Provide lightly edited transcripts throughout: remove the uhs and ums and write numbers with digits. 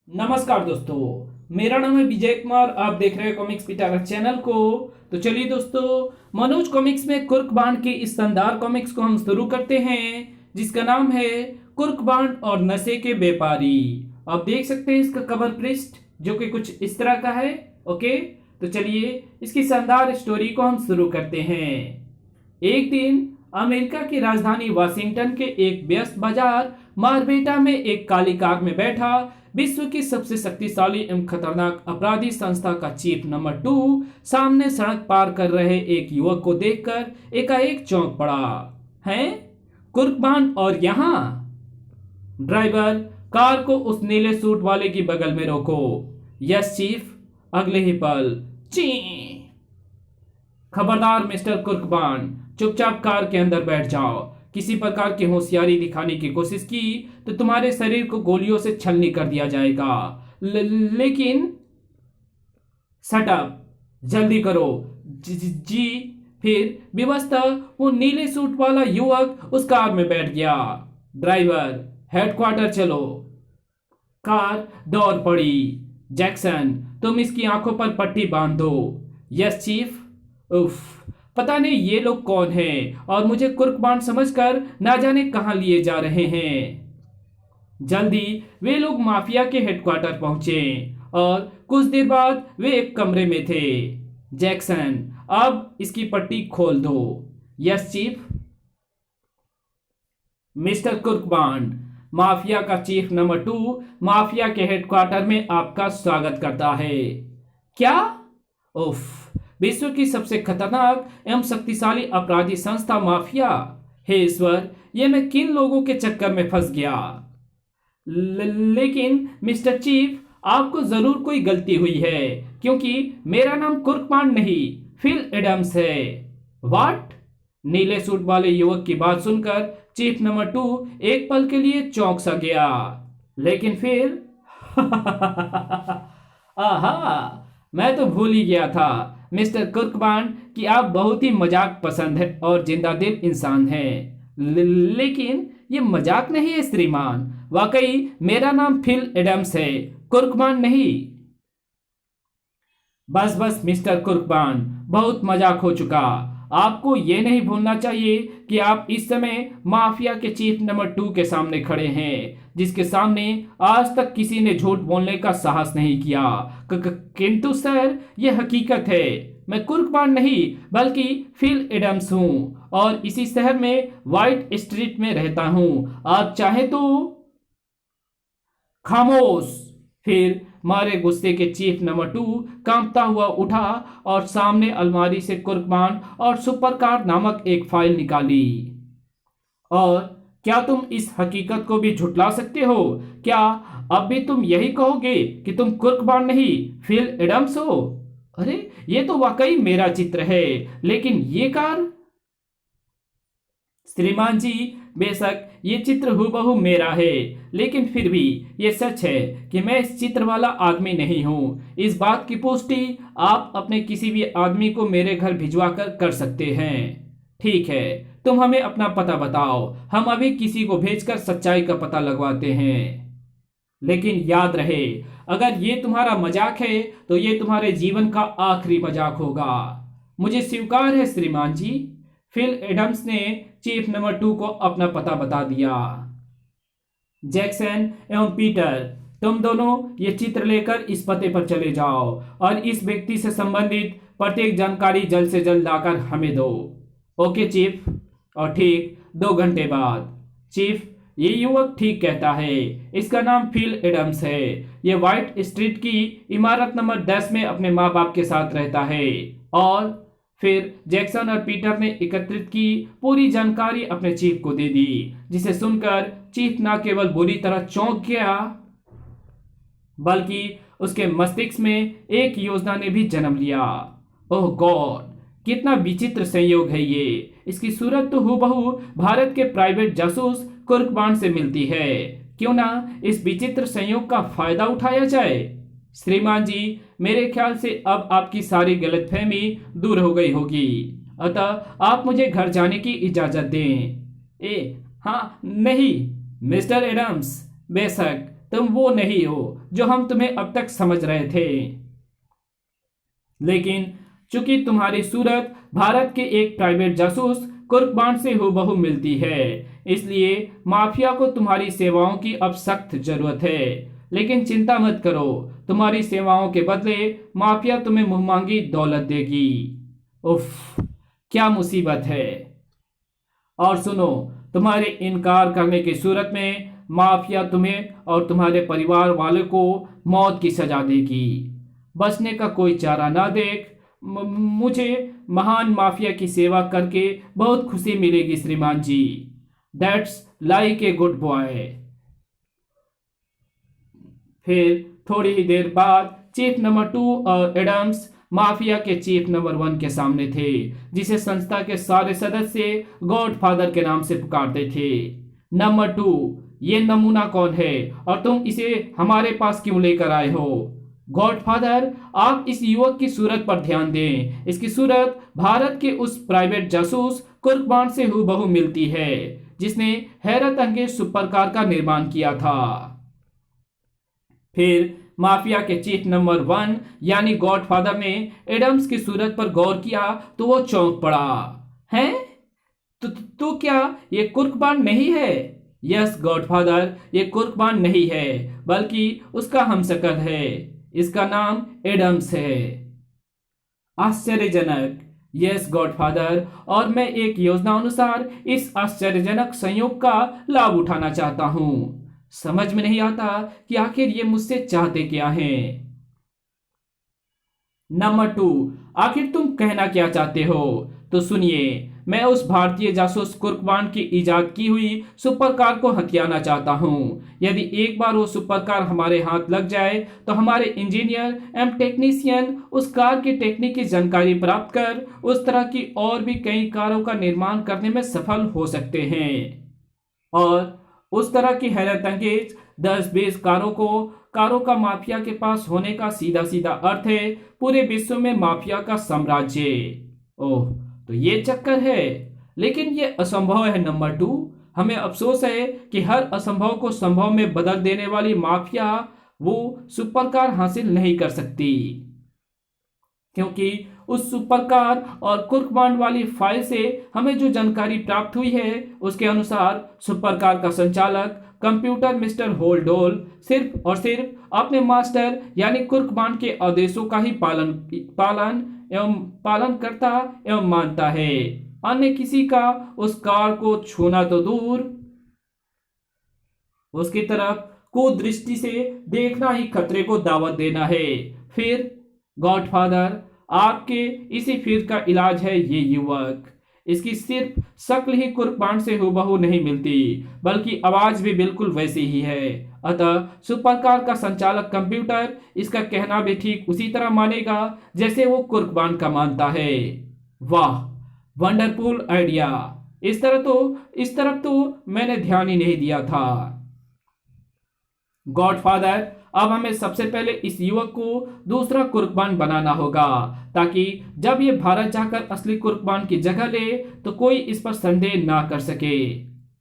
नमस्कार दोस्तों। मेरा नाम है विजय कुमार। आप देख रहे हैं कॉमिक्स पिटारा चैनल को। तो चलिए दोस्तों, मनोज कॉमिक्स में कुर्कबांड की इस शानदार कॉमिक्स को हम शुरू करते हैं, जिसका नाम है कुर्कबांड और नशे के व्यापारी। आप देख सकते हैं इसका कवर पृष्ठ जो कि कुछ इस तरह का है। ओके, तो चलिए इसकी शानदार स्टोरी को हम शुरू करते हैं। एक दिन अमेरिका की राजधानी वाशिंगटन के एक व्यस्त बाजार मारबेटा में एक काली कार में बैठा विश्व की सबसे शक्तिशाली एवं खतरनाक अपराधी संस्था का चीफ नंबर 2 सामने सड़क पार कर रहे एक युवक को देखकर एकाएक चौंक पड़ा। हैं? कुर्कबान और यहाँ? ड्राइवर, कार को उस नीले सूट वाले की बगल में रोको। Yes chief. अगले ही पल ची। खबरदार मिस्टर कुर्कबान, चुपचाप कार के अंदर बैठ जाओ। किसी प्रकार की होशियारी दिखाने की कोशिश की तो तुम्हारे शरीर को गोलियों से छलनी कर दिया जाएगा। लेकिन शट अप, जल्दी करो। जी। फिर विवशतः वो नीले सूट वाला युवक उस कार में बैठ गया। ड्राइवर, हेडक्वार्टर चलो। कार दौड़ पड़ी। जैक्सन, तुम इसकी आंखों पर पट्टी बांध दो। Yes chief. उफ, पता नहीं ये लोग कौन हैं और मुझे कुर्कबान समझकर ना जाने कहां लिए जा रहे हैं। जल्दी वे लोग माफिया के हेडक्वार्टर पहुंचे और कुछ देर बाद वे एक कमरे में थे। जैक्सन, अब इसकी पट्टी खोल दो। Yes chief. मिस्टर कुर्कबान, माफिया का चीफ नंबर 2 माफिया के हेडक्वार्टर में आपका स्वागत करता है। क्या? उफ, विश्व की सबसे खतरनाक एवं शक्तिशाली अपराधी संस्था माफिया। हे ईश्वर, ये मैं किन लोगों के चक्कर में फंस गया। लेकिन मिस्टर चीफ, आपको जरूर कोई गलती हुई है, क्योंकि मेरा नाम कुर्कबान नहीं, फिल एडम्स है। व्हाट? नीले सूट वाले युवक की बात सुनकर चीफ नंबर 2 एक पल के लिए चौंक सा गया, लेकिन फिर आहा, मैं तो भूल ही गया था मिस्टर कुर्कबान कि आप बहुत ही मजाक पसंद है और जिंदा दिल इंसान हैं। लेकिन ये मजाक नहीं है श्रीमान, वाकई मेरा नाम फिल एडम्स है, कुर्कबान नहीं। बस बस मिस्टर कुर्कबान, बहुत मजाक हो चुका। आपको ये नहीं भूलना चाहिए कि आप इस समय माफिया के चीफ नंबर 2 के सामने खड़े हैं, जिसके सामने आज तक किसी ने झूठ बोलने का साहस नहीं किया। किंतु सर, यह हकीकत है। मैं कुर्कबान नहीं बल्कि फिल एडम्स हूं और इसी शहर में व्हाइट स्ट्रीट में रहता हूं। आप चाहे तो खामोश। फिर मारे गुस्से के चीफ नंबर 2 कांपता हुआ उठा और सामने अलमारी से कुर्कबान और सुपरकार नामक एक फाइल निकाली। और क्या तुम इस हकीकत को भी झुटला सकते हो? क्या अब भी तुम यही कहोगे कि तुम कुर्कबान नहीं, फिल एडम्स हो? अरे, ये तो वाकई मेरा चित्र है, लेकिन ये कार? श्रीमान जी, बेशक ये चित्र हूबहू मेरा है, लेकिन फिर भी ये सच है कि मैं इस चित्र वाला आदमी नहीं हूं। इस बात की पुष्टि आप अपने किसी भी आदमी को मेरे घर भिजवा कर सकते हैं। ठीक है, तुम हमें अपना पता बताओ, हम अभी किसी को भेजकर सच्चाई का पता लगवाते हैं। लेकिन याद रहे, अगर ये तुम्हारा मजाक है तो ये तुम्हारे जीवन का आखिरी मजाक होगा। मुझे स्वीकार है श्रीमान जी। फिल एडम्स ने चीफ नंबर 2 को अपना पता बता दिया। जैक्सन एवं पीटर, तुम दोनों ये चित्र लेकर इस पते पर चले जाओ और इस व्यक्ति से संबंधित प्रत्येक जानकारी जल्द से जल्द लाकर हमें दो। Okay chief. और ठीक 2 घंटे बाद। चीफ, ये युवक ठीक कहता है, इसका नाम फिल एडम्स है। ये व्हाइट स्ट्रीट की इमारत नंबर 10 में अपने माँ बाप के साथ रहता है। और फिर जैक्सन और पीटर ने एकत्रित की पूरी जानकारी अपने चीफ को दे दी, जिसे सुनकर चीफ न केवल बुरी तरह चौंक गया, बल्कि उसके मस्तिष्क में एक योजना ने भी जन्म लिया। ओह गॉड, कितना विचित्र संयोग है ये। इसकी सूरत तो हूबहू भारत के प्राइवेट जासूस कुर्कबान से मिलती है। क्यों ना इस विचित्र संयोग का फायदा उठाया जाए। श्रीमान जी, मेरे ख्याल से अब आपकी सारी गलतफहमी दूर हो गई होगी, अतः आप मुझे घर जाने की इजाजत दें। हाँ नहीं मिस्टर एडम्स, बेशक तुम वो नहीं हो जो हम तुम्हें अब तक समझ रहे थे। लेकिन चूंकि तुम्हारी सूरत भारत के एक प्राइवेट जासूस कुर्क से हूबहू मिलती है, इसलिए माफिया को तुम्हारी सेवाओं की अब सख्त जरूरत है। लेकिन चिंता मत करो, तुम्हारी सेवाओं के बदले माफिया तुम्हें मुंहमांगी दौलत देगी। उफ, क्या मुसीबत है। और सुनो, तुम्हारे इनकार करने की सूरत में माफिया तुम्हें और तुम्हारे परिवार वालों को मौत की सजा देगी। बचने का कोई चारा ना देख मुझे महान माफिया की सेवा करके बहुत खुशी मिलेगी श्रीमान ji. That's like a good boy. फिर थोड़ी ही देर बाद चीफ नंबर 2 और एडम्स माफिया के चीफ नंबर 1 के सामने थे, जिसे संस्था के सारे सदस्य गॉडफादर के नाम से पुकारते थे। नंबर 2, ये नमूना कौन है और तुम इसे हमारे पास क्यों लेकर आए हो? गॉडफादर, आप इस युवक की सूरत पर ध्यान दें। इसकी सूरत भारत के उस प्राइवेट जासूस कुर्क से हूबहू मिलती है जिसने हैरत अंगेज सुपरकार का निर्माण किया था। फिर माफिया के चीफ नंबर 1 यानी गॉडफादर ने एडम्स की सूरत पर गौर किया तो वो चौंक पड़ा। हैं? तो क्या ये कुर्क नहीं है? यस गॉडफादर, ये कुर्क नहीं है, बल्कि उसका हमशक्ल है। इसका नाम एडम्स है। आश्चर्यजनक। यस गॉडफादर, और मैं एक योजना अनुसार इस आश्चर्यजनक संयोग का लाभ उठाना चाहता हूं। समझ में नहीं आता कि आखिर ये मुझसे चाहते क्या हैं। नंबर 2, आखिर तुम कहना क्या चाहते हो? तो सुनिए, मैं उस भारतीय जासूस कुर्क की इजाद की हुई सुपर कार को हथियाना चाहता हूं। यदि एक बार वो सुपर कार हमारे हाथ लग जाए तो हमारे इंजीनियर एवं टेक्नीशियन उस कार की टेक्निक की जानकारी प्राप्त कर उस तरह की और भी कई कारों का निर्माण करने में सफल हो सकते हैं। और उस तरह की हैरत अंगेज 10-20 कारों का माफिया के पास होने का सीधा सीधा अर्थ है पूरे विश्व में माफिया का साम्राज्य। ओह, तो ये चक्कर है। लेकिन ये असंभव है नंबर 2। हमें अफसोस है कि हर असंभव को संभव में बदल देने वाली माफिया वो सुपरकार हासिल नहीं कर सकती, क्योंकि उस सुपरकार और कुर्क वाली फाइल से हमें जो जानकारी प्राप्त हुई है उसके अनुसार सुपरकार का संचालक कंप्यूटर मिस्टर होल्डोल सिर्फ और सिर्फ अपने मास्टर यानी कुर्क के आदेशों का ही पालन करता एवं मानता है। अन्य किसी का उस कार को छूना तो दूर, उसकी तरफ कुदृष्टि से देखना ही खतरे को दावत देना है। फिर गॉडफादर, आपके इसी फिर का इलाज है ये युवक। इसकी सिर्फ शक्ल ही कुर्क से हूबहू नहीं मिलती, बल्कि आवाज भी बिल्कुल वैसी ही है। अतः सुपरकार का संचालक कंप्यूटर इसका कहना भी ठीक उसी तरह मानेगा जैसे वो कुर्क का मानता है। वाह, वंडरफुल आइडिया। इस तरफ तो मैंने ध्यान ही नहीं दिया था। गॉडफादर, अब हमें सबसे पहले इस युवक को दूसरा कुर्क बनाना होगा, ताकि जब ये भारत जाकर असली कुर्क की जगह ले तो कोई इस पर संदेह ना कर सके।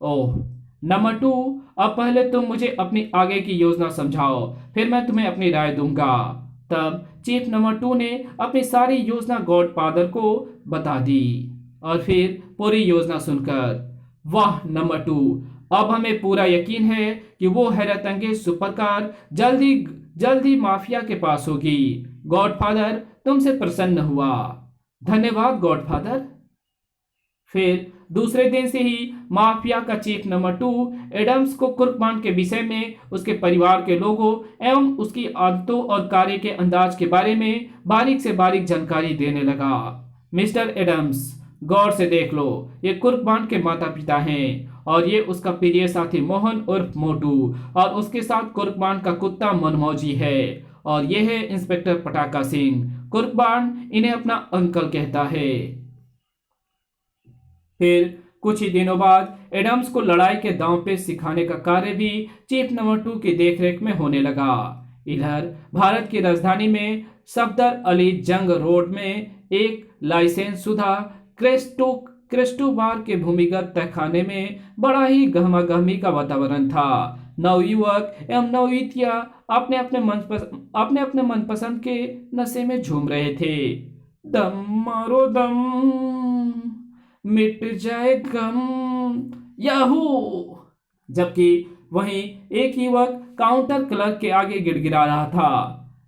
ओह नंबर 2, अब पहले तुम मुझे अपनी आगे की योजना समझाओ, फिर मैं तुम्हें अपनी राय दूंगा। तब चीफ नंबर 2 ने अपनी सारी योजना गॉडफादर को बता दी। और फिर पूरी योजना सुनकर, वाह नंबर 2, अब हमें पूरा यकीन है कि वो हैरत अंगेज सुपरकार जल्दी माफिया के पास होगी। गॉडफादर तुमसे प्रसन्न हुआ। धन्यवाद गॉडफादर। फिर दूसरे दिन से ही माफिया का चीफ नंबर 2 एडम्स को कुर्क के विषय में, उसके परिवार के लोगों एवं उसकी आदतों और कार्य के अंदाज के बारे में बारीक से बारीक जानकारी देने लगा। मिस्टर एडम्स, गौर से देख लो, ये कुर्क के माता पिता हैं और ये उसका प्रिय साथी मोहन उर्फ मोटू और उसके साथ कुर्क का कुत्ता मनमौजी है। और ये है इंस्पेक्टर पटाका सिंह। कुर्क इन्हें अपना अंकल कहता है। फिर कुछ ही दिनों बाद एडम्स को लड़ाई के दांव पे सिखाने का कार्य भी चीफ नंबर 2 की देखरेख में होने लगा। इधर भारत की राजधानी में सफदर अली जंग रोड में एक लाइसेंस शुदा क्रेस्टो बार के भूमिगत तहखाने में बड़ा ही गहमा गहमी का वातावरण था। नवयुवक एवं नवयुवतियां अपने अपने मनपसंद के नशे में झूम रहे थे। दम मारो दम, मिट जाए गम, याहू। जबकि वहीं एक युवक काउंटर क्लर्क के आगे गिड़गिड़ा रहा था,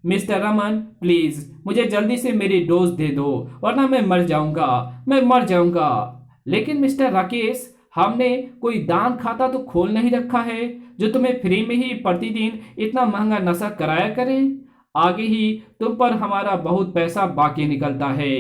मिस्टर रमन प्लीज मुझे जल्दी से मेरी डोज दे दो वरना मैं मर जाऊंगा, मैं मर जाऊंगा। लेकिन मिस्टर राकेश, हमने कोई दान खाता तो खोल नहीं रखा है जो तुम्हें फ्री में ही प्रतिदिन इतना महंगा नशा कराया करें। आगे ही तुम पर हमारा बहुत पैसा बाकी निकलता है।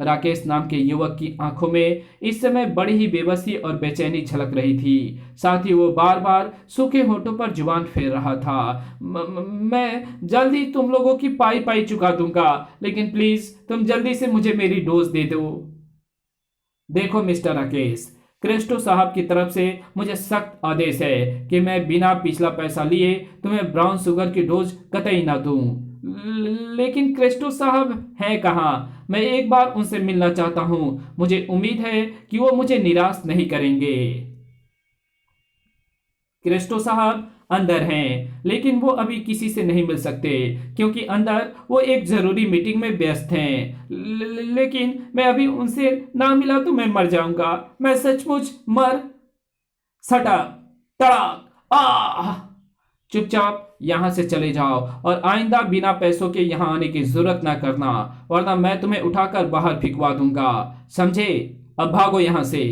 राकेश नाम के युवक की आंखों में इस समय बड़ी ही बेबसी और बेचैनी झलक रही थी। साथ ही वो बार बार सूखे होठों पर जुबान फेर रहा था। मैं जल्दी तुम लोगों की पाई पाई चुका दूंगा, लेकिन प्लीज तुम जल्दी से मुझे मेरी डोज दे दो। देखो मिस्टर राकेश, क्रेस्टो साहब की तरफ से मुझे सख्त आदेश है कि मैं बिना पिछला पैसा लिए तुम्हें ब्राउन शुगर की डोज कतई ना दूं। लेकिन क्रेस्टो साहब हैं कहाँ? मैं एक बार उनसे मिलना चाहता हूं। मुझे उम्मीद है कि वो मुझे निराश नहीं करेंगे। क्रेस्टो साहब अंदर हैं, लेकिन वो अभी किसी से नहीं मिल सकते क्योंकि अंदर वो एक जरूरी मीटिंग में व्यस्त हैं। लेकिन मैं अभी उनसे ना मिला तो मैं मर जाऊंगा, मैं सचमुच मर। सटक, तड़ाक, आह! चुपचाप यहां से चले जाओ और आइंदा बिना पैसों के यहां आने की जरूरत ना करना, वरना मैं तुम्हें उठाकर बाहर फिकवा दूंगा, समझे? अब भागो यहां से।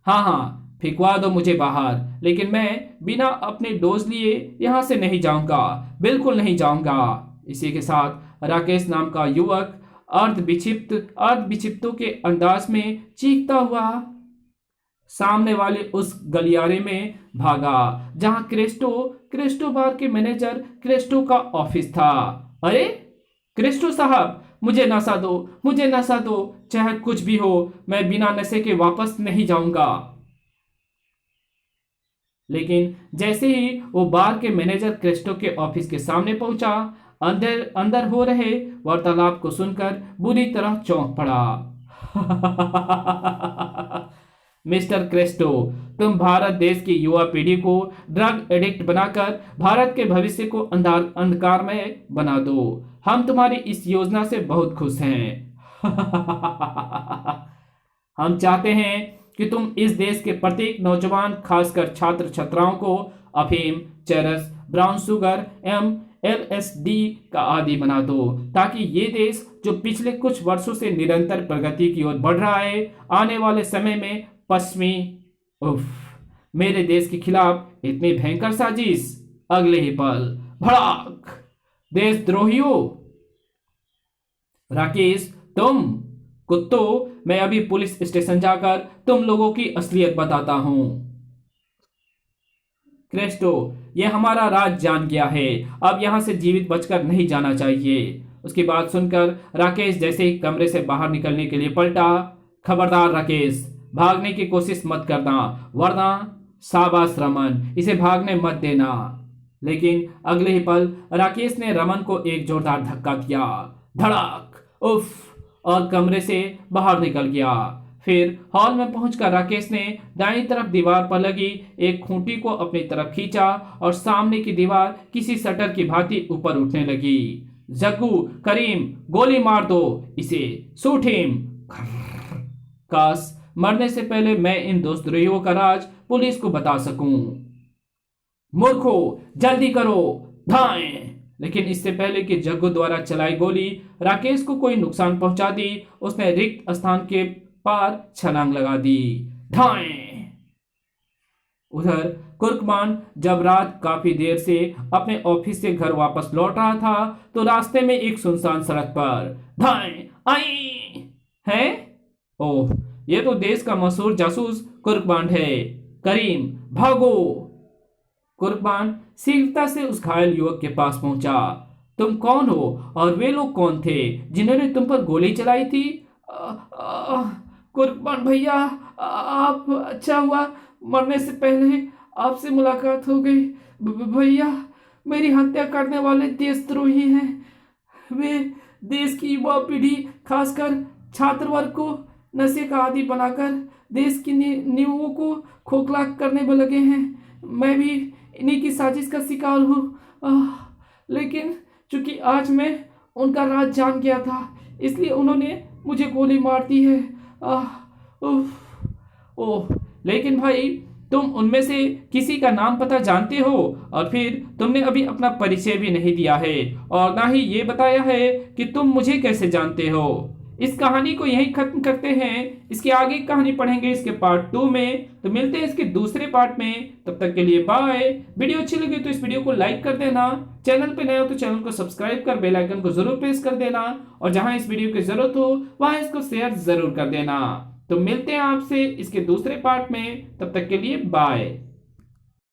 हाँ हाँ, फिकवा दो मुझे बाहर, लेकिन मैं बिना अपने डोज लिए यहां से नहीं जाऊंगा, बिल्कुल नहीं जाऊंगा। इसी के साथ राकेश नाम का युवक अर्ध विक्षिप्तों के अंदाज में चीखता हुआ सामने वाले उस गलियारे में भागा जहां क्रेस्टो बार के मैनेजर क्रेस्टो का ऑफिस था। अरे क्रेस्टो साहब, मुझे नशा दो, मुझे नशा दो, चाहे कुछ भी हो, मैं बिना नशे के वापस नहीं जाऊंगा। लेकिन जैसे ही वो बार के मैनेजर क्रेस्टो के ऑफिस के सामने पहुंचा, अंदर अंदर हो रहे वार्तालाप को सुनकर बुरी तरह चौंक पड़ा। मिस्टर क्रेस्टो, तुम भारत देश की युवा पीढ़ी को ड्रग एडिक्ट बनाकर भारत के भविष्य को अंधकार में बना दो। हम तुम्हारी इस योजना से बहुत खुश हैं। हम चाहते हैं कि तुम इस देश के प्रत्येक नौजवान, खासकर छात्र छात्राओं को अफीम, चरस, ब्राउन शुगर एवं LSD का आदी बना दो, ताकि ये देश जो पिछले कुछ वर्षों से निरंतर प्रगति की ओर बढ़ रहा है, आने वाले समय में पश्चिमी मेरे देश के खिलाफ इतनी भयंकर साजिश। अगले ही पल भड़ाक! देशद्रोहियों! राकेश, तुम कुत्तों, मैं अभी पुलिस स्टेशन जाकर तुम लोगों की असलियत बताता हूं। क्रेस्टो, यह हमारा राज जान गया है, अब यहां से जीवित बचकर नहीं जाना चाहिए। उसकी बात सुनकर राकेश जैसे ही कमरे से बाहर निकलने के लिए पलटा, खबरदार राकेश, भागने की कोशिश मत करना, वरना शाबाश रमन, इसे भागने मत देना। लेकिन अगले ही पल राकेश ने रमन को एक जोरदार धक्का दिया, धड़ाक, उफ, और कमरे से बाहर निकल गया। फिर हॉल में पहुंचकर राकेश ने दाईं तरफ दीवार पर लगी एक खूंटी को अपनी तरफ खींचा और सामने की दीवार किसी शटर की भांति ऊपर उठने लगी। जग्गू, करीम, गोली मार दो इसे, शूट हिम। काश मरने से पहले मैं इन दोस्तों का राज पुलिस को बता सकूं। मूर्खों, जल्दी करो, धाएं! लेकिन इससे पहले कि जग्गू द्वारा चलाई गोली राकेश को कोई नुकसान पहुंचा दी, उसने रिक्त स्थान के पार छलांग लगा दी। धाएं! उधर कुर्कमान जब रात काफी देर से अपने ऑफिस से घर वापस लौट रहा था, तो रास्ते में एक सुनसान सड़क पर धाएं आई है। ओह, ये तो देश का मशहूर जासूस कुर्कमान है। करीम, भागो! कुर्बान शीघ्रता से उस घायल युवक के पास पहुंचा। तुम कौन हो और वे लोग कौन थे जिन्होंने तुम पर गोली चलाई थी? कुर्बान भैया, आप, अच्छा हुआ मरने से पहले आपसे मुलाकात हो गई। भैया, मेरी हत्या करने वाले देशद्रोही हैं। वे देश की युवा पीढ़ी, खासकर छात्र वर्ग को नशे का आदी बनाकर देश की नींवों को खोखला करने में लगे हैं। मैं भी इन्हीं की साजिश का शिकार हूँ। लेकिन चूंकि आज मैं उनका राज जान गया था, इसलिए उन्होंने मुझे गोली मार दी है। उफ, ओह, लेकिन भाई तुम उनमें से किसी का नाम पता जानते हो? और फिर तुमने अभी अपना परिचय भी नहीं दिया है और ना ही ये बताया है कि तुम मुझे कैसे जानते हो। इस कहानी को यहीं खत्म करते हैं। इसकी आगे की कहानी पढ़ेंगे इसके पार्ट 2 में। तो मिलते हैं इसके दूसरे पार्ट में, तब तक के लिए बाय। वीडियो अच्छी लगी तो इस वीडियो को लाइक कर देना, चैनल पे नए हो तो चैनल को सब्सक्राइब कर बेल आइकन को जरूर प्रेस कर देना, और जहां इस वीडियो की जरूरत हो वहां इसको शेयर जरूर कर देना। तो मिलते हैं आपसे इसके दूसरे पार्ट में, तब तक के लिए बाय।